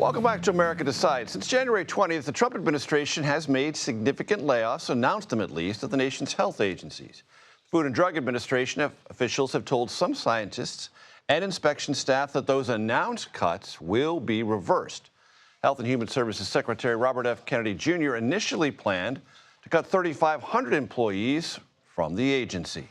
Welcome back to America Decides. Since January 20th, the Trump administration has made significant layoffs, announced them at least, at the nation's health agencies. The Food and Drug Administration officials have told some scientists and inspection staff that those announced cuts will be reversed. Health and Human Services Secretary Robert F. Kennedy Jr. initially planned to cut 3,500 employees from the agency.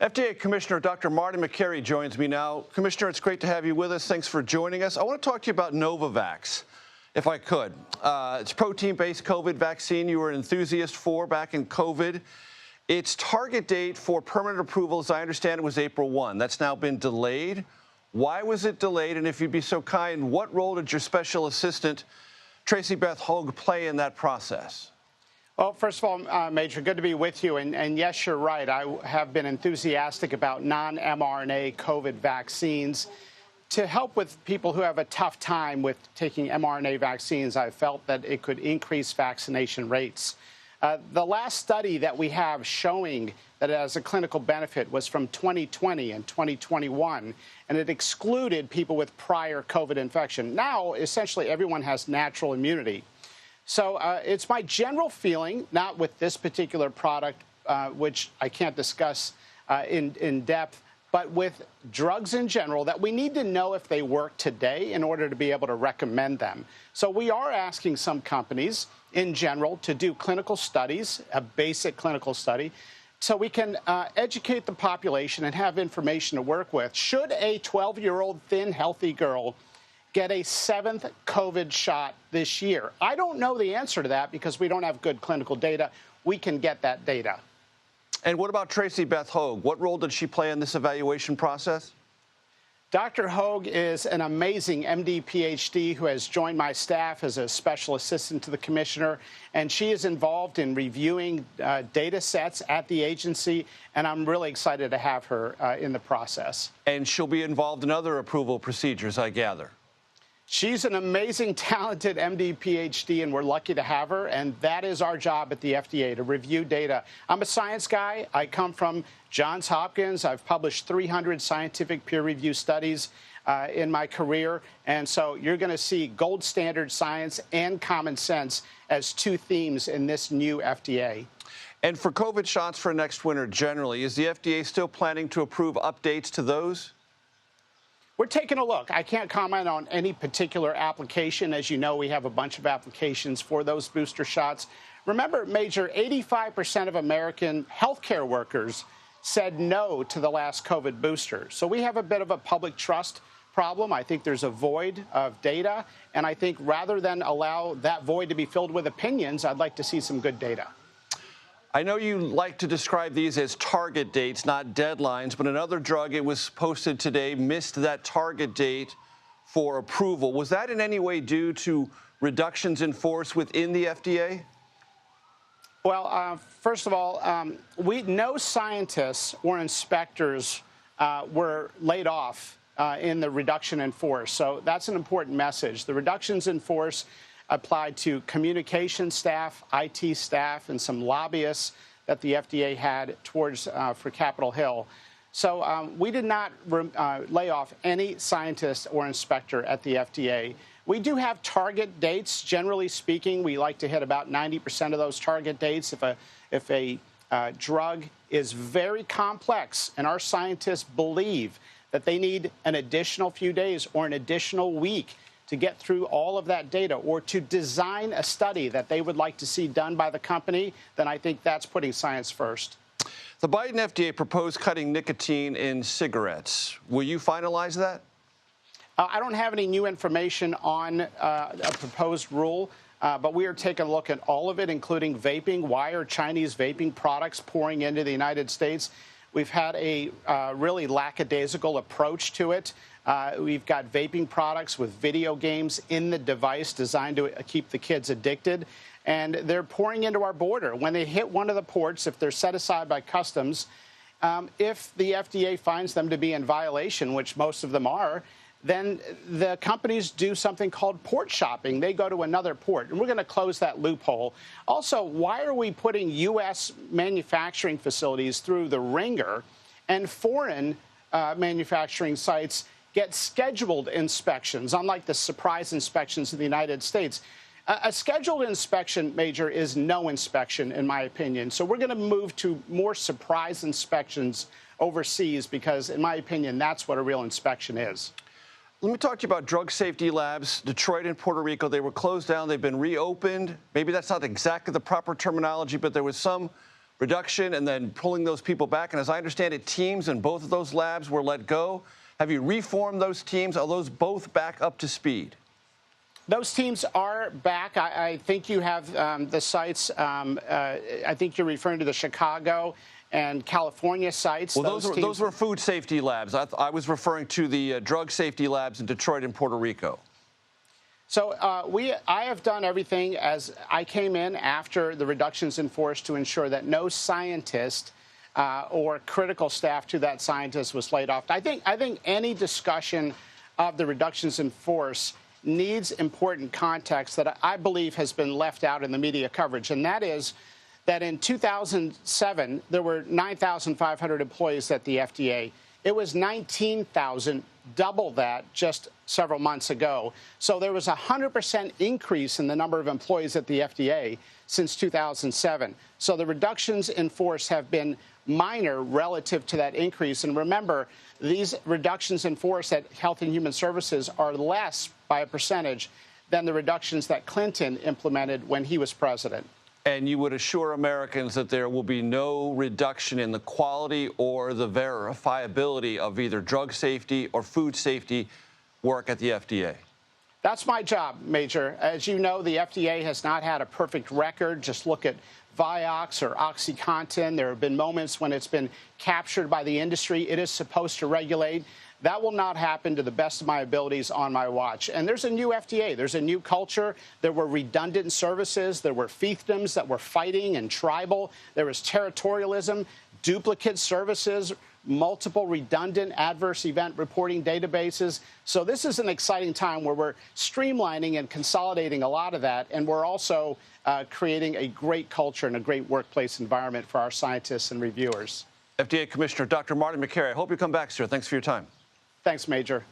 FDA Commissioner Dr. Marty Makary joins me now. Commissioner, it's great to have you with us. Thanks for joining us. I want to talk to you about Novavax, if I could. It's a protein-based COVID vaccine you were an enthusiast for back in COVID. Its target date for permanent approval, as I understand it, was April 1. That's now been delayed. Why was it delayed? And if you'd be so kind, what role did your special assistant, Tracy Beth Hogue, play in that process? Well, first of all, Major, good to be with you. And yes, you're right. I have been enthusiastic about non-mRNA COVID vaccines. To help with people who have a tough time with taking mRNA vaccines, I felt that it could increase vaccination rates. The last study that we have showing that it has a clinical benefit was from 2020 and 2021, and it excluded people with prior COVID infection. Now, essentially, everyone has natural immunity. So it's my general feeling, not with this particular product, which I can't discuss in depth, but with drugs in general, that we need to know if they work today in order to be able to recommend them. So we are asking some companies in general to do clinical studies, a basic clinical study, so we can educate the population and have information to work with. Should a 12-year-old thin, healthy girl get a 7th COVID shot this year? I don't know the answer to that because we don't have good clinical data. We can get that data. And what about Tracy Beth Hogue? What role did she play in this evaluation process? Dr. Hogue is an amazing MD, PhD who has joined my staff as a special assistant to the commissioner, and she is involved in reviewing data sets at the agency, and I'm really excited to have her in the process. And she'll be involved in other approval procedures, I gather. She's an amazing, talented MD, PhD, and we're lucky to have her, and that is our job at the FDA, to review data. I'm a science guy. I come from Johns Hopkins. I've published 300 scientific peer-reviewed studies in my career, and so you're going to see gold standard science and common sense as two themes in this new FDA. And for COVID shots for next winter generally, is the FDA still planning to approve updates to those? We're taking a look. I can't comment on any particular application. As you know, we have a bunch of applications for those booster shots. Remember, Major, 85% of American healthcare workers said no to the last COVID booster. So we have a bit of a public trust problem. I think there's a void of data. And I think rather than allow that void to be filled with opinions, I'd like to see some good data. I know you like to describe these as target dates, not deadlines, but another drug, it was posted today, missed that target date for approval. Was that in any way due to reductions in force within the FDA? Well, first of all, no scientists or inspectors were laid off in the reduction in force. So that's an important message. The reductions in force applied to communication staff, IT staff, and some lobbyists that the FDA had towards for Capitol Hill. So we did not lay off any scientist or inspector at the FDA. We do have target dates. Generally speaking, we like to hit about 90% of those target dates. If a drug is very complex and our scientists believe that they need an additional few days or an additional week to get through all of that data or to design a study that they would like to see done by the company, then I think that's putting science first. The Biden FDA proposed cutting nicotine in cigarettes. Will you finalize that? I don't have any new information on a proposed rule, but we are taking a look at all of it, including vaping. Why are Chinese vaping products pouring into the United States? We've had a really lackadaisical approach to it. We've got vaping products with video games in the device designed to keep the kids addicted, and they're pouring into our border. When they hit one of the ports, if they're set aside by customs, if the FDA finds them to be in violation, which most of them are, then the companies do something called port shopping. They go to another port, and we're going to close that loophole. Also, why are we putting U.S. manufacturing facilities through the ringer and foreign manufacturing sites get scheduled inspections, unlike the surprise inspections in the United States. A scheduled inspection, Major, is no inspection, in my opinion. So we're going to move to more surprise inspections overseas because, in my opinion, that's what a real inspection is. Let me talk to you about drug safety labs. Detroit and Puerto Rico, they were closed down. They've been reopened. Maybe that's not exactly the proper terminology, but there was some reduction and then pulling those people back. And as I understand it, teams in both of those labs were let go. Have you reformed those teams? Are those both back up to speed? Those teams are back. I think you have the sites. I think you're referring to the Chicago and California sites. Well, those were food safety labs. I was referring to the drug safety labs in Detroit and Puerto Rico. So I have done everything as I came in after the reductions in force to ensure that no scientist or critical staff to that scientist was laid off. I think any discussion of the reductions in force needs important context that I believe has been left out in the media coverage, and that is that in 2007, there were 9,500 employees at the FDA. It was 19,000, double that just several months ago. So there was a 100% increase in the number of employees at the FDA since 2007. So the reductions in force have been minor relative to that increase. And remember, these reductions in force at Health and Human Services are less by a percentage than the reductions that Clinton implemented when he was president. And you would assure Americans that there will be no reduction in the quality or the verifiability of either drug safety or food safety work at the FDA? That's my job, Major. As you know, the FDA has not had a perfect record. Just look at Vioxx or OxyContin. There have been moments when it's been captured by the industry. It is supposed to regulate. That will not happen to the best of my abilities on my watch. And there's a new FDA. There's a new culture. There were redundant services. There were fiefdoms that were fighting and tribal. There was territorialism, duplicate services, multiple redundant adverse event reporting databases. So this is an exciting time where we're streamlining and consolidating a lot of that. And we're also creating a great culture and a great workplace environment for our scientists and reviewers. FDA Commissioner Dr. Marty Makary, I hope you come back, sir. Thanks for your time. Thanks, Major.